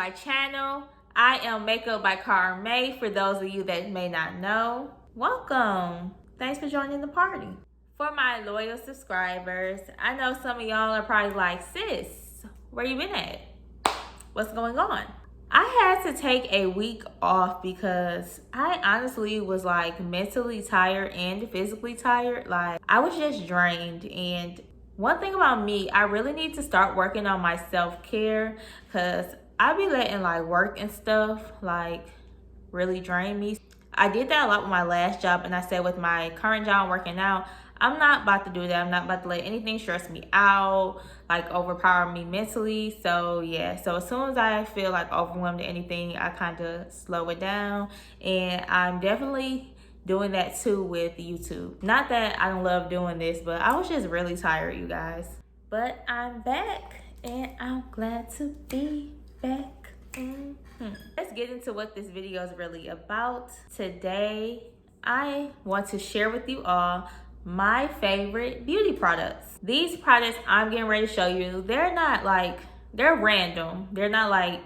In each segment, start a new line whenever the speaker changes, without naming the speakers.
my channel. I am Makeup by Carme, for those of you that may not know. Welcome. Thanks for joining the party. For my loyal subscribers, I know some of y'all are probably like, sis, where you been at? What's going on? I had to take a week off because I honestly was like mentally tired and physically tired. Like, I was just drained. And one thing about me, I really need to start working on my self-care, because I be letting like work and stuff like really drain me. I did that a lot with my last job, and I said with my current job working out, I'm not about to do that. I'm not about to let anything stress me out, like overpower me mentally. So yeah, so as soon as I feel like overwhelmed or anything, I kind of slow it down. And I'm definitely doing that too with YouTube. Not that I don't love doing this, but I was just really tired, you guys. But I'm back, and I'm glad to be back. Let's get into what this video is really about. Today, I want to share with you all my favorite beauty products. These products I'm getting ready to show you, they're not like, they're random. They're not like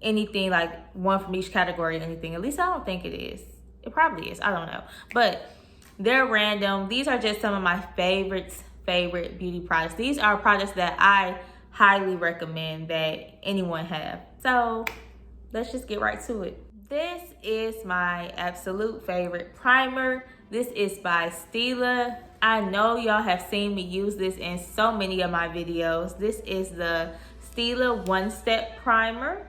anything like one from each category or anything. At least I don't think it is. It probably is, I don't know. But they're random. These are just some of my favorite beauty products. These are products that I highly recommend that anyone have. So let's just get right to it. This is my absolute favorite primer. This is by Stila. I know y'all have seen me use this in so many of my videos. This is the Stila One Step Primer.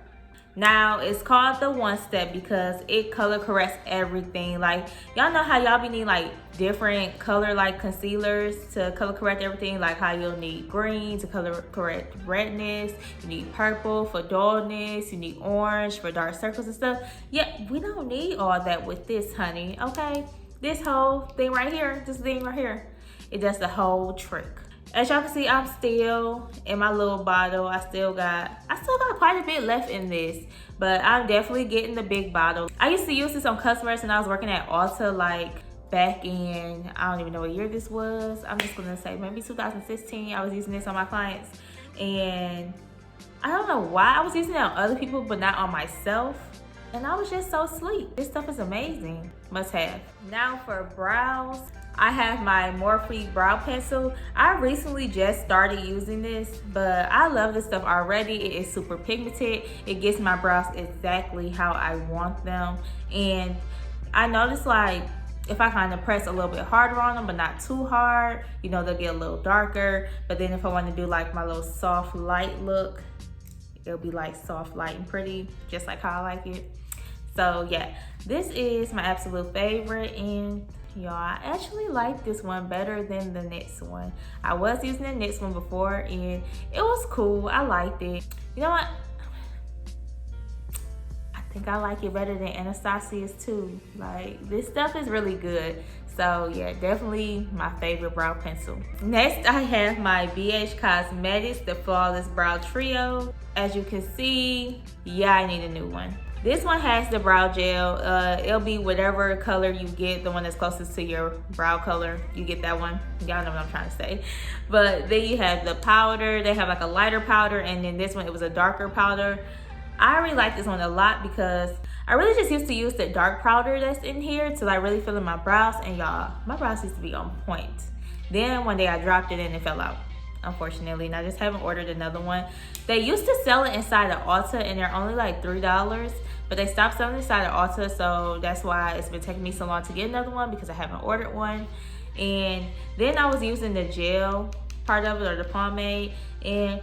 Now, it's called the One Step because it color corrects everything. Like, y'all know how y'all be needing like different color like concealers to color correct everything? Like how you'll need green to color correct redness, you need purple for dullness, you need orange for dark circles and stuff. Yeah, we don't need all that with this, honey, okay? This whole thing right here, this thing right here, it does the whole trick. As y'all can see, I'm still in my little bottle. I still got quite a bit left in this, but I'm definitely getting the big bottle. I used to use this on customers when I was working at Ulta, like back in, I don't even know what year this was. I'm just gonna say maybe 2016. I was using this on my clients, and I don't know why I was using it on other people, but not on myself. And I was just so sleep. This stuff is amazing. Must have. Now for brows, I have my Morphe brow pencil. I recently just started using this, but I love this stuff already. It is super pigmented. It gets my brows exactly how I want them. And I noticed like if I kind of press a little bit harder on them, but not too hard, you know, they'll get a little darker. But then if I want to do like my little soft light look, it'll be like soft, light, and pretty, just like how I like it. So yeah, this is my absolute favorite, and y'all, I actually like this one better than the next one. I was using the next one before, and it was cool. I liked it. You know what? I think I like it better than Anastasia's too. Like, this stuff is really good. So yeah, definitely my favorite brow pencil. Next, I have my BH Cosmetics, the Flawless Brow Trio. As you can see, yeah, I need a new one. This one has the brow gel. It'll be whatever color you get, the one that's closest to your brow color. You get that one. Y'all know what I'm trying to say. But then you have the powder. They have like a lighter powder, and then this one, it was a darker powder. I really like this one a lot because I really just used to use the dark powder that's in here to like really fill in my brows. And y'all, my brows used to be on point. Then one day I dropped it and it fell out, unfortunately, and I just haven't ordered another one. They used to sell it inside of Ulta, and they're only like $3, but they stopped selling inside of Ulta, so that's why it's been taking me so long to get another one, because I haven't ordered one. And then I was using the gel part of it, or the pomade, and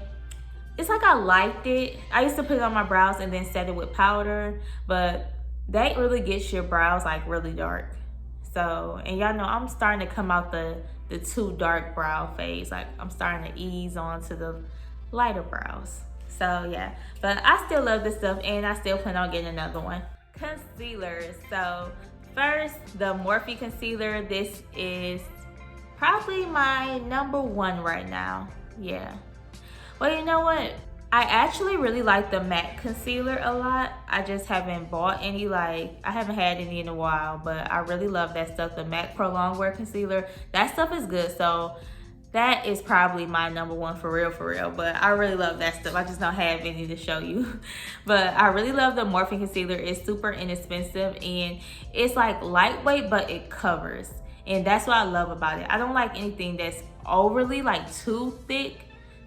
it's like I liked it. I used to put it on my brows and then set it with powder, but that really gets your brows like really dark. So, and y'all know I'm starting to come out the too dark brow phase. Like, I'm starting to ease on to the lighter brows. So yeah, but I still love this stuff, and I still plan on getting another one. Concealers. So first, the Morphe concealer. This is probably my #1 right now. Yeah. Well, you know what? I actually really like the matte concealer a lot. I just haven't bought any, like, I haven't had any in a while, but I really love that stuff. The MAC Pro Longwear Concealer, that stuff is good. So That is probably my number one for real, but I really love that stuff. I just don't have any to show you. But I really love the Morphe concealer. It's super inexpensive and it's like lightweight, but it covers. And that's what I love about it. I don't like anything that's overly like too thick,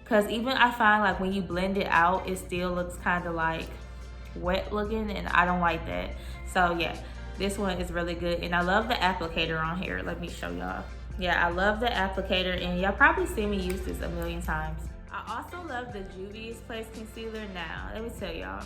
because even I find like when you blend it out, it still looks kind of like wet looking, and I don't like that. So yeah, this one is really good. And I love the applicator on here. Let me show y'all. Yeah, I love the applicator, and y'all probably seen me use this a million times. I also love the Juvies Place Concealer. Now, let me tell y'all.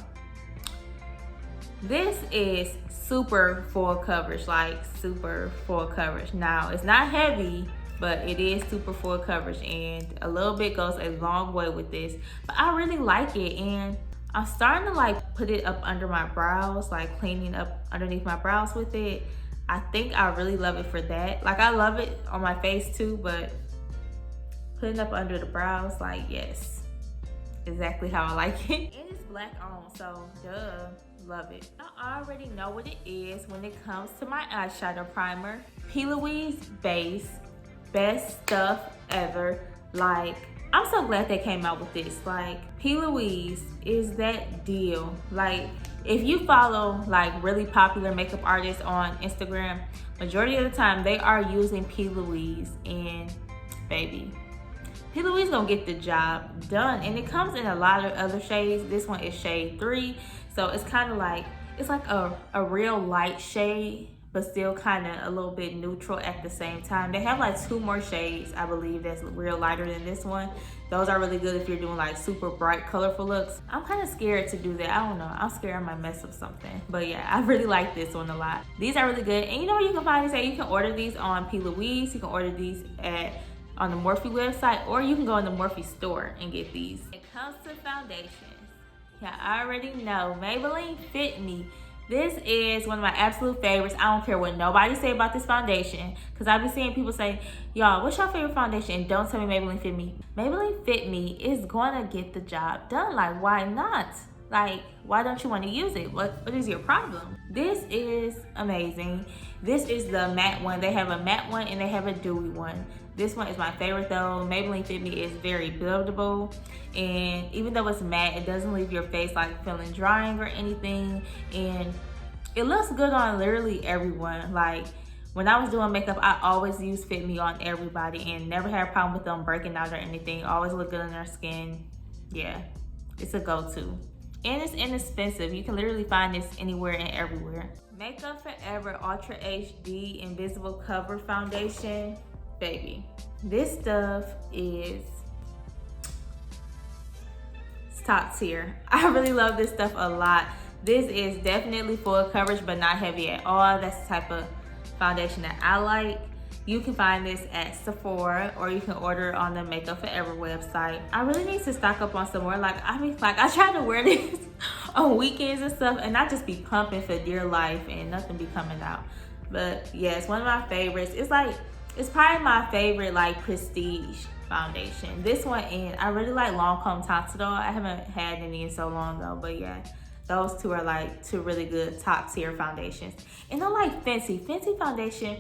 This is super full coverage, like super full coverage. Now, it's not heavy, but it is super full coverage, and a little bit goes a long way with this. But I really like it, and I'm starting to like put it up under my brows, like cleaning up underneath my brows with it. I think I really love it for that. Like I love it on my face too, but putting up under the brows, like yes, exactly how I like it. And it's black on, so duh, love it. I already know what it is when it comes to my eyeshadow primer. P. Louise base, best stuff ever. Like, I'm so glad they came out with this. Like, P. Louise is that deal. Like, if you follow like really popular makeup artists on Instagram, majority of the time they are using P. Louise, and baby, P. Louise gonna get the job done. And it comes in a lot of other shades. This one is shade 3, so it's kind of like, it's like a real light shade, but still kind of a little bit neutral at the same time. They have like 2 more shades, I believe, that's real lighter than this one. Those are really good if you're doing like super bright, colorful looks. I'm kind of scared to do that. I don't know. I'm scared I might mess up something. But yeah, I really like this one a lot. These are really good. And you know where you can find these at? You can order these on P. Louise. You can order these on the Morphe website, or you can go in the Morphe store and get these. When it comes to foundations, yeah, I already know Maybelline Fit Me. This is one of my absolute favorites. I don't care what nobody say about this foundation, because I've been seeing people say, y'all, what's your favorite foundation? And don't tell me Maybelline Fit Me. Maybelline Fit Me is gonna get the job done. Like, why not? Like, why don't you want to use it? What is your problem? This is amazing. This is the matte one. They have a matte one and they have a dewy one. This one is my favorite though. Maybelline Fit Me is very buildable, and even though it's matte, it doesn't leave your face like feeling drying or anything, and it looks good on literally everyone. Like, when I was doing makeup, I always used Fit Me on everybody and never had a problem with them breaking out or anything. Always look good on their skin. Yeah, it's a go-to. And it's inexpensive. You can literally find this anywhere and everywhere. Makeup Forever Ultra HD Invisible Cover Foundation. Baby, this stuff is top tier. I really love this stuff a lot. This is definitely full coverage, but not heavy at all. That's the type of foundation that I like. You can find this at Sephora, or you can order it on the Makeup Forever website. I really need to stock up on some more. Like, I mean, like, I try to wear this on weekends and stuff, and I just be pumping for dear life and nothing be coming out. But yeah, it's one of my favorites. It's like, it's probably my favorite like prestige foundation. This one, and I really like Lancome Tensidor. I haven't had any in so long though, but yeah, those two are like 2 really good top tier foundations. And I like Fenty foundation,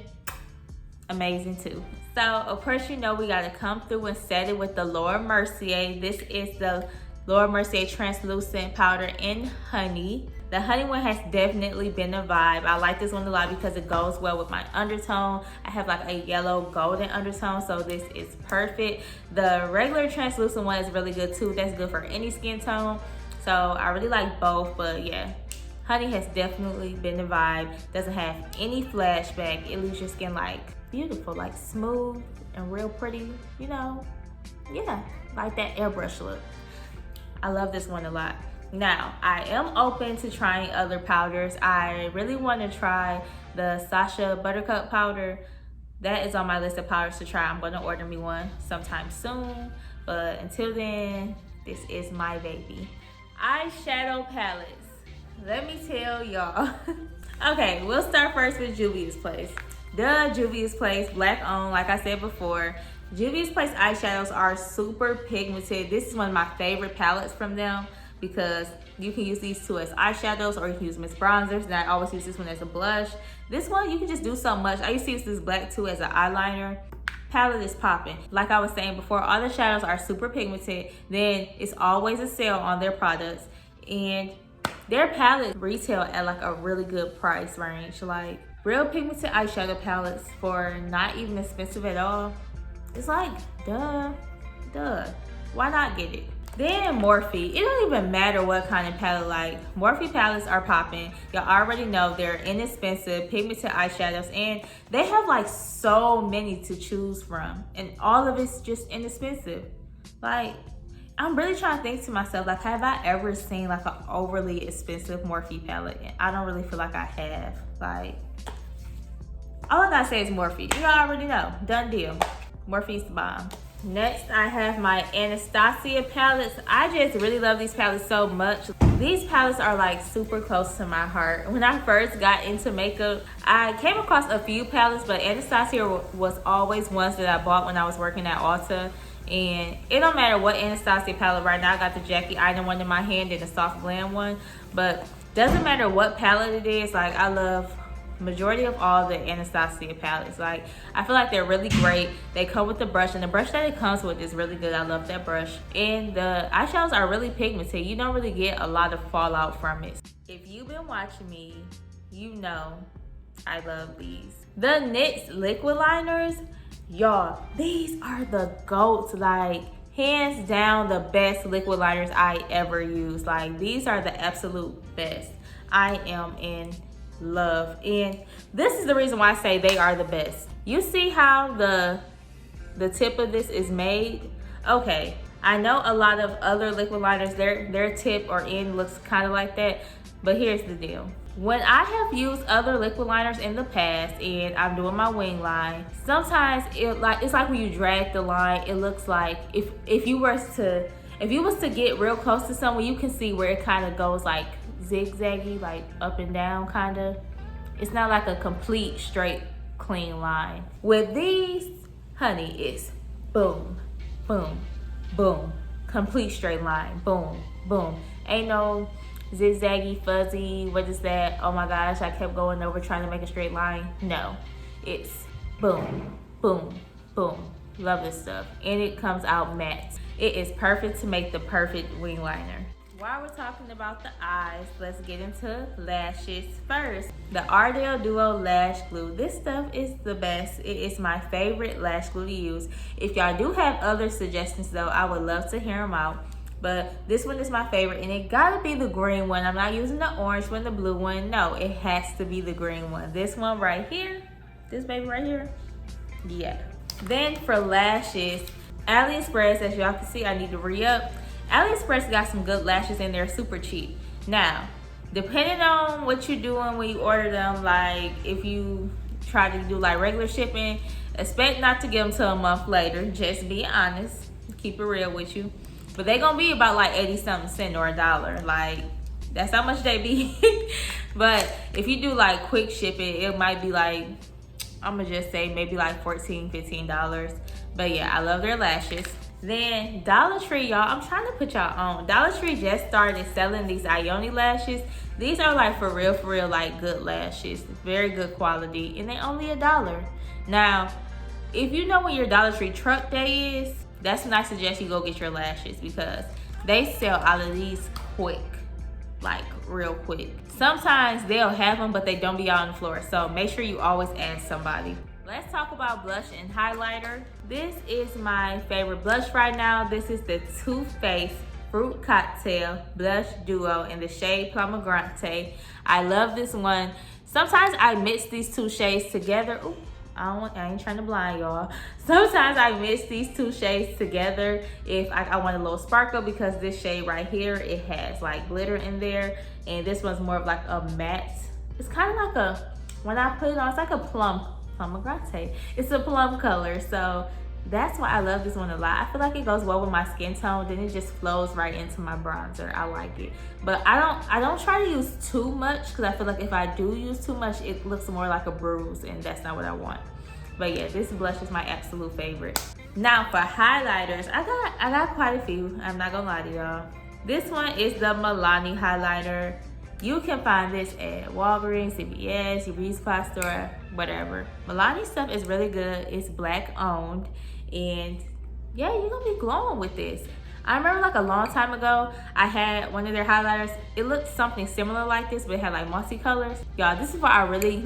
amazing too. So of course, you know, we gotta come through and set it with the Laura Mercier. This is the Laura Mercier translucent powder in honey. The honey one has definitely been a vibe. I like this one a lot because it goes well with my undertone. I have like a yellow golden undertone, so this is perfect. The regular translucent one is really good too. That's good for any skin tone. So I really like both, but yeah, honey has definitely been the vibe. Doesn't have any flashback. It leaves your skin like beautiful, like smooth and real pretty, you know? Yeah, like that airbrush look. I love this one a lot. Now, I am open to trying other powders. I really want to try the Anastasia Butterscotch powder. That is on my list of powders to try. I'm going to order me one sometime soon. But until then, this is my baby. Eyeshadow palettes. Let me tell y'all. Okay, we'll start first with Juvies Place. The Juvies Place, black owned, like I said before. Juvies Place eyeshadows are super pigmented. This is one of my favorite palettes from them, because you can use these 2 as eyeshadows, or you can use them as bronzers, and I always use this one as a blush. This one, you can just do so much. I used to use this black too as an eyeliner. palette is popping. Like I was saying before, all the shadows are super pigmented. Then it's always a sale on their products. And their palettes retail at like a really good price range. Like real pigmented eyeshadow palettes for not even expensive at all. It's like, duh. Why not get it? Then Morphe. It don't even matter what kind of palette, like Morphe palettes are popping. Y'all already know they're inexpensive, pigmented eyeshadows, and they have like so many to choose from. And all of it's just inexpensive. Like, I'm really trying to think to myself, like, have I ever seen like an overly expensive Morphe palette? And I don't really feel like I have. Like, all I gotta say is Morphe. You already know, done deal. Morphe's the bomb. Next, I have my Anastasia palettes. I just really love these palettes so much. These palettes are like super close to my heart. When I first got into makeup, I came across a few palettes, but Anastasia was always ones that I bought when I was working at Ulta. And it don't matter what Anastasia palette. Right now I got the Jackie Item one in my hand and the Soft Glam one. But doesn't matter what palette it is, like I love majority of all the Anastasia palettes. Like, I feel like they're really great. They come with the brush, and the brush that it comes with is really good. I love that brush. And the eyeshadows are really pigmented. You don't really get a lot of fallout from it. If you've been watching me, you know I love these. The NYX liquid liners, y'all, these are the GOATs. Like, hands down the best liquid liners I ever used. Like, these are the absolute best. I am in love, and this is the reason why I say they are the best. You see how the tip of this is made? Okay, I know a lot of other liquid liners, their tip or end looks kind of like that, but here's the deal. When I have used other liquid liners in the past and I'm doing my wing line, sometimes it's like when you drag the line, it looks like if you was to get real close to someone, you can see where it kind of goes like zigzaggy, like up and down kind of. It's not like a complete straight clean line. With these, honey, it's boom, boom, boom, complete straight line, boom, boom. Ain't no zigzaggy, fuzzy, what is that? Oh my gosh, I kept going over trying to make a straight line. No, it's boom, boom, boom. Love this stuff. And it comes out matte. It is perfect to make the perfect wing liner. While we're talking about the eyes, let's get into lashes first. The Ardell Duo Lash Glue. This stuff is the best. It is my favorite lash glue to use. If y'all do have other suggestions though, I would love to hear them out. But this one is my favorite, and it gotta be the green one. I'm not using the orange one, the blue one. No, it has to be the green one. This one right here, this baby right here, yeah. Then for lashes, Aliexpress, as y'all can see, I need to re-up. Aliexpress got some good lashes and they're super cheap. Now, depending on what you're doing when you order them, like if you try to do like regular shipping, expect not to get them till a month later. Just be honest, keep it real with you. But they gonna be about like 80-something cents or $1. Like, that's how much they be. But if you do like quick shipping, it might be like, I'm gonna just say maybe like $14, $15. But yeah, I love their lashes. Then Dollar Tree, y'all, I'm trying to put y'all on. Dollar Tree just started selling these Ioni lashes. These are like for real, like good lashes. Very good quality, and they only $1. Now, if you know when your Dollar Tree truck day is, that's when I suggest you go get your lashes, because they sell out of these quick, like real quick. Sometimes they'll have them, but they don't be out on the floor. So make sure you always ask somebody. Let's talk about blush and highlighter. This is my favorite blush right now. This is the Too Faced Fruit Cocktail Blush Duo in the shade Pomegranate. I love this one. Sometimes I mix these two shades together. Ooh, I ain't trying to blind y'all. Sometimes I mix these two shades together if I want a little sparkle, because this shade right here, it has like glitter in there, and this one's more of like a matte. It's kind of like a, when I put it on, it's like a pomegranate. It's a plum color, so that's why I love this one a lot. I feel like it goes well with my skin tone, then it just flows right into my bronzer. I like it. But I don't try to use too much, because I feel like if I do use too much, it looks more like a bruise, and that's not what I want. But yeah, this blush is my absolute favorite. Now for highlighters, I got quite a few. I'm not gonna lie to y'all. This one is the Milani Highlighter. You can find this at Walgreens, CVS, your beauty supply store, whatever. Milani stuff is really good. It's black owned, and yeah, you're gonna be glowing with this. I remember like a long time ago, I had one of their highlighters. It looked something similar like this, but it had like multicolors. Y'all, this is why I really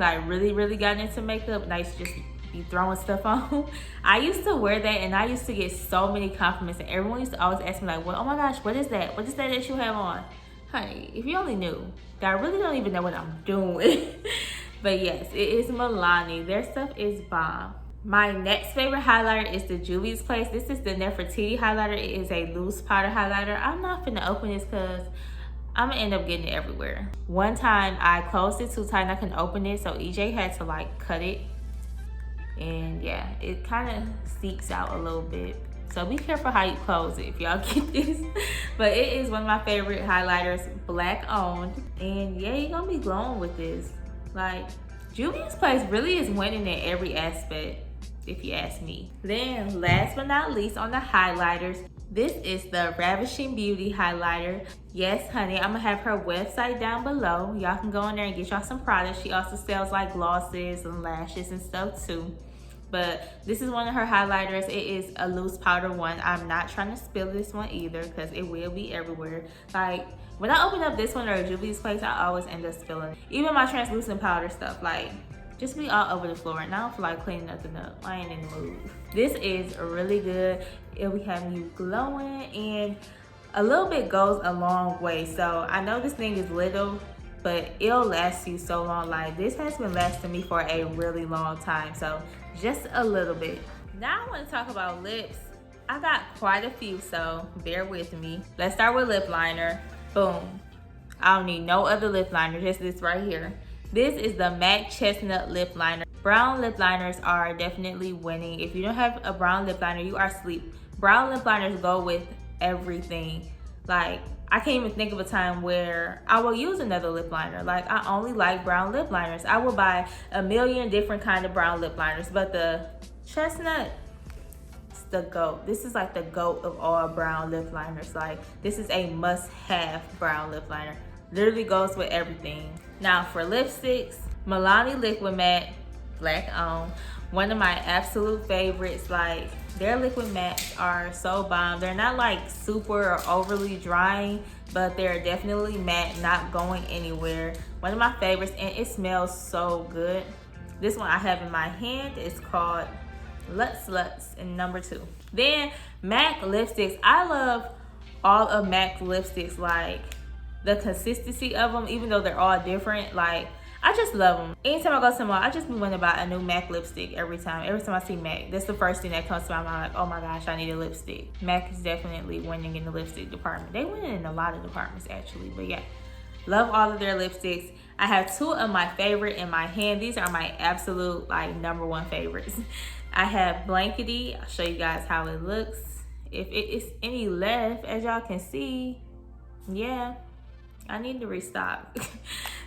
got into makeup, and I used to just be throwing stuff on. I used to wear that, and I used to get so many compliments, and everyone used to always ask me like, "Well, oh my gosh, what is that? What is that you have on?" Honey, if you only knew, I really don't even know what I'm doing. But yes, it is Milani. Their stuff is bomb. My next favorite highlighter is the Juvies place. This is the Nefertiti Highlighter. It is a loose powder highlighter. I'm not finna open this because I'm gonna end up getting it everywhere. One time I closed it too tight and I couldn't open it, so EJ had to like cut it. And yeah, it kind of seeks out a little bit. So be careful how you close it if y'all get this. But it is one of my favorite highlighters, black owned. And yeah, you're gonna be glowing with this. Like, Juvies place really is winning in every aspect, if you ask me. Then last but not least on the highlighters, this is the Ravishing Beauty highlighter. Yes, honey, I'm gonna have her website down below. Y'all can go in there and get y'all some products. She also sells like glosses and lashes and stuff too. But this is one of her highlighters. It is a loose powder one. I'm not trying to spill this one either because it will be everywhere. Like, when I open up this one or a Juvies place, I always end up spilling it. Even my translucent powder stuff, like, just be all over the floor, and I don't feel like cleaning nothing up. I ain't in the mood. This is really good. It'll be having you glowing, and a little bit goes a long way. So I know this thing is little, but it'll last you so long. Like, this has been lasting me for a really long time, so just a little bit. Now I want to talk about lips. I got quite a few, so bear with me. Let's start with lip liner. Boom. I don't need no other lip liner, just this right here. This is the MAC Chestnut Lip Liner. Brown lip liners are definitely winning. If you don't have a brown lip liner, you are asleep. Brown lip liners go with everything. Like, I can't even think of a time where I will use another lip liner. Like, I only like brown lip liners. I will buy a million different kind of brown lip liners, but the chestnut, it's the GOAT. This is like the GOAT of all brown lip liners. Like, this is a must-have brown lip liner. Literally goes with everything. Now for lipsticks, Milani Liquid Matte, black on. One of my absolute favorites. Like, their liquid mattes are so bomb. They're not like super or overly drying, but they're definitely matte, not going anywhere. One of my favorites, and it smells so good. This one I have in my hand. It's called Lutz in number 2. Then MAC lipsticks. I love all of MAC lipsticks. Like, the consistency of them, even though they're all different, like, I just love them. Anytime I go somewhere, I just be wanting to buy a new MAC lipstick every time. Every time I see MAC, that's the first thing that comes to my mind. Like, oh my gosh, I need a lipstick. MAC is definitely winning in the lipstick department. They win in a lot of departments actually, but yeah. Love all of their lipsticks. I have 2 of my favorite in my hand. These are my absolute like number 1 favorites. I have Blankety. I'll show you guys how it looks. If it is any left, as y'all can see, yeah, I need to restock.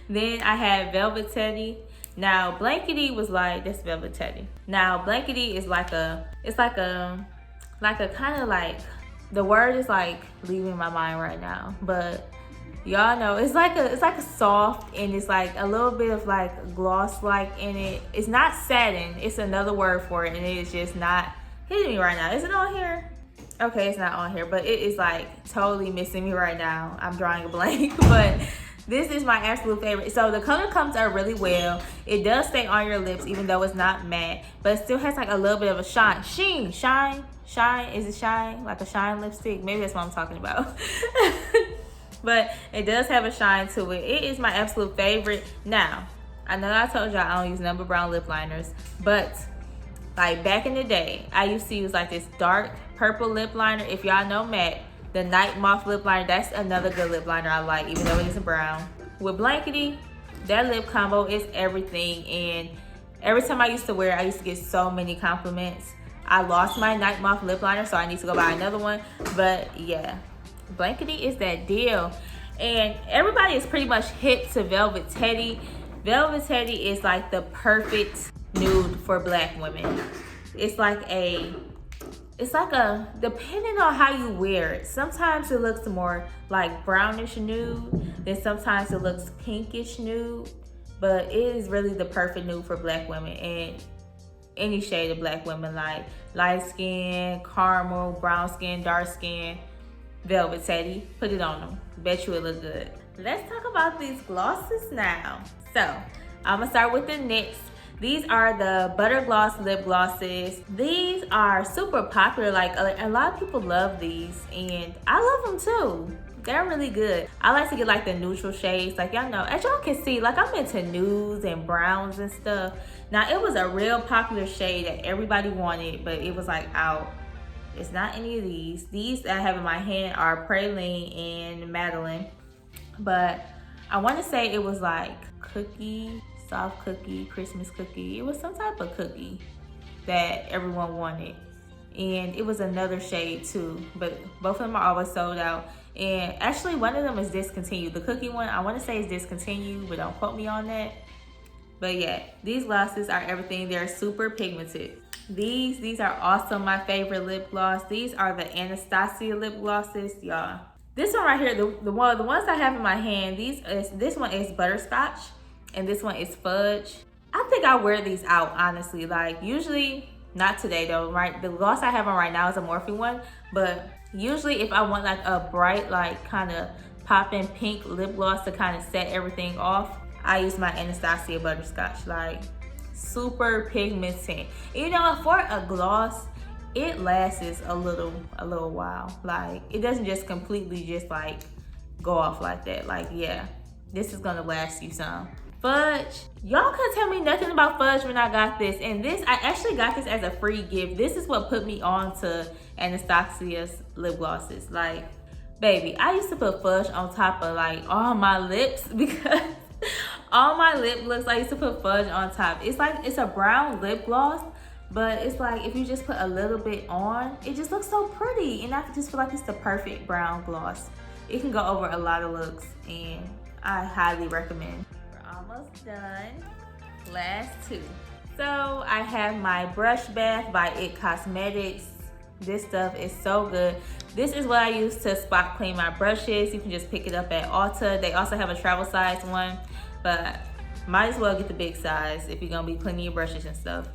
Then I have Velvet Teddy. Now Blankety was like, this Velvet Teddy. Now Blankety is like a, it's like a kind of like, the word is like leaving my mind right now, but y'all know it's like a soft, and it's like a little bit of like gloss like in it. It's not satin, it's another word for it, and it is just not hitting me right now. Is it on here? Okay, it's not on here, but it is like totally missing me right now. I'm drawing a blank, but this is my absolute favorite. So the color comes out really well. It does stay on your lips even though it's not matte, but it still has like a little bit of a shine. Shine, is it shine? Like a shine lipstick? Maybe that's what I'm talking about. But it does have a shine to it. It is my absolute favorite. Now, I know I told y'all I don't use number brown lip liners, but like back in the day, I used to use like this dark purple lip liner. If y'all know MAC, the Night Moth lip liner, that's another good lip liner I like, even though it isn't brown. With Blankety, that lip combo is everything, and every time I used to wear it, I used to get so many compliments. I lost my Night Moth lip liner, so I need to go buy another one. But yeah, Blankety is that deal. And everybody is pretty much hip to Velvet Teddy. Velvet Teddy is like the perfect nude for black women. It's like a it's like depending on how you wear it, sometimes it looks more like brownish nude, then sometimes it looks pinkish nude, but it is really the perfect nude for black women, and any shade of black women, like light skin, caramel, brown skin, dark skin, velvet teddy, put it on them. Bet you it look good. Let's talk about these glosses now. So I'm gonna start with the NYX. These are the Butter Gloss Lip Glosses. These are super popular. Like a lot of people love these, and I love them too. They're really good. I like to get like the neutral shades. Like y'all know, as y'all can see, like I'm into nudes and browns and stuff. Now it was a real popular shade that everybody wanted, but it was like out. It's not any of these. These that I have in my hand are Praline and Madeline. But I want to say it was like cookie, soft cookie, Christmas cookie. It was some type of cookie that everyone wanted. And it was another shade too, but both of them are always sold out. And actually one of them is discontinued. The cookie one, I want to say is discontinued, but don't quote me on that. But yeah, these glosses are everything. They're super pigmented. These are also my favorite lip gloss. These are the Anastasia lip glosses, y'all. This one right here, the ones I have in my hand, this one is Butterscotch and this one is Fudge. I think I wear these out, honestly. Like usually, not today though, right? The gloss I have on right now is a Morphe one, but usually if I want like a bright, like kind of popping pink lip gloss to kind of set everything off, I use my Anastasia Butterscotch. Like super pigmented. You know, for a gloss, it lasts a little while. Like it doesn't just completely just like go off like that. Like yeah, this is gonna last you some. Fudge, y'all couldn't tell me nothing about Fudge when I got this, and this I actually got this as a free gift. This is what put me on to Anastasia's lip glosses. Like baby, I used to put Fudge on top of like all my lips because all my lip looks, I used to put Fudge on top. It's like it's a brown lip gloss, but it's like if you just put a little bit on, it just looks so pretty, and I just feel like it's the perfect brown gloss. It can go over a lot of looks, and I highly recommend. We're almost done. Last two. So I have my Brush Bath by IT Cosmetics. This stuff is so good. This is what I use to spot clean my brushes. You can just pick it up at Ulta. They also have a travel size one, but might as well get the big size if you're gonna be cleaning your brushes and stuff.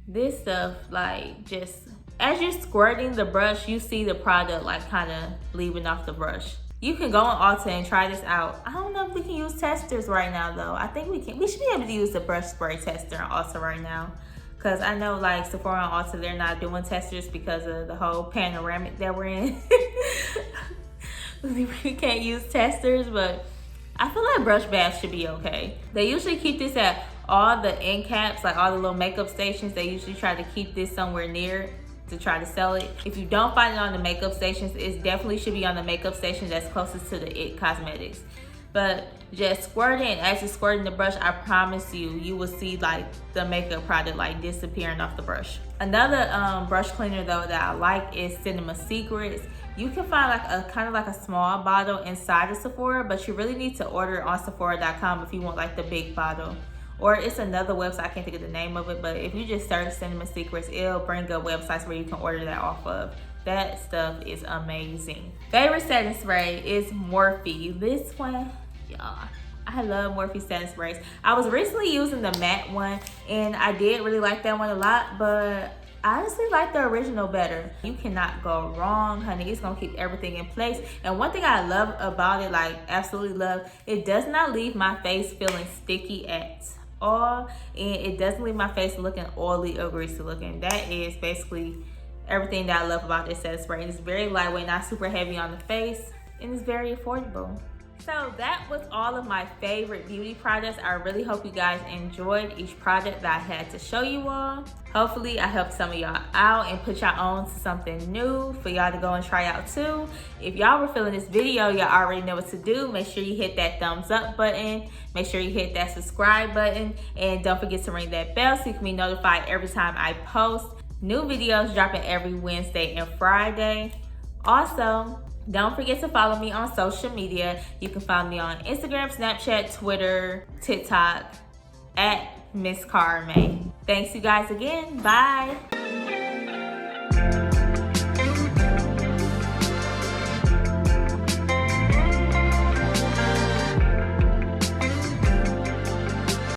This stuff, like, just as you're squirting the brush, you see the product like kind of leaving off the brush. You can go on Ulta and try this out. I don't know if we can use testers right now though. I think we can. We should be able to use the brush spray tester on Ulta right now. Cause I know like Sephora and Ulta, they're not doing testers because of the whole panoramic that we're in. We can't use testers, but I feel like Brush Bath should be okay. They usually keep this at all the end caps, like all the little makeup stations. They usually try to keep this somewhere near to try to sell it. If you don't find it on the makeup stations, it definitely should be on the makeup station that's closest to the IT Cosmetics. But just squirt it, as you're squirting the brush, I promise you, you will see like the makeup product like disappearing off the brush. Another brush cleaner though that I like is Cinema Secrets. You can find like a kind of like a small bottle inside of Sephora, but you really need to order it on Sephora.com if you want like the big bottle. Or it's another website, I can't think of the name of it, but if you just search Cinema Secrets, it'll bring up websites where you can order that off of. That stuff is amazing. Favorite setting spray is Morphe. This one, y'all, I love Morphe setting sprays. I was recently using the matte one, and I did really like that one a lot, but I honestly like the original better. You cannot go wrong, honey. It's gonna keep everything in place. And one thing I love about it, like absolutely love, it does not leave my face feeling sticky at all, and it doesn't leave my face looking oily or greasy looking. That is basically everything that I love about this setting spray. It's very lightweight, not super heavy on the face, and it's very affordable. So that was all of my favorite beauty products. I really hope you guys enjoyed each product that I had to show you all. Hopefully I helped some of y'all out and put y'all on to something new for y'all to go and try out too. If y'all were feeling this video, y'all already know what to do. Make sure you hit that thumbs up button. Make sure you hit that subscribe button. And don't forget to ring that bell so you can be notified every time I post. New videos dropping every Wednesday and Friday. Also, don't forget to follow me on social media. You can find me on Instagram, Snapchat, Twitter, TikTok at Miss Carme. Thanks you guys again. Bye.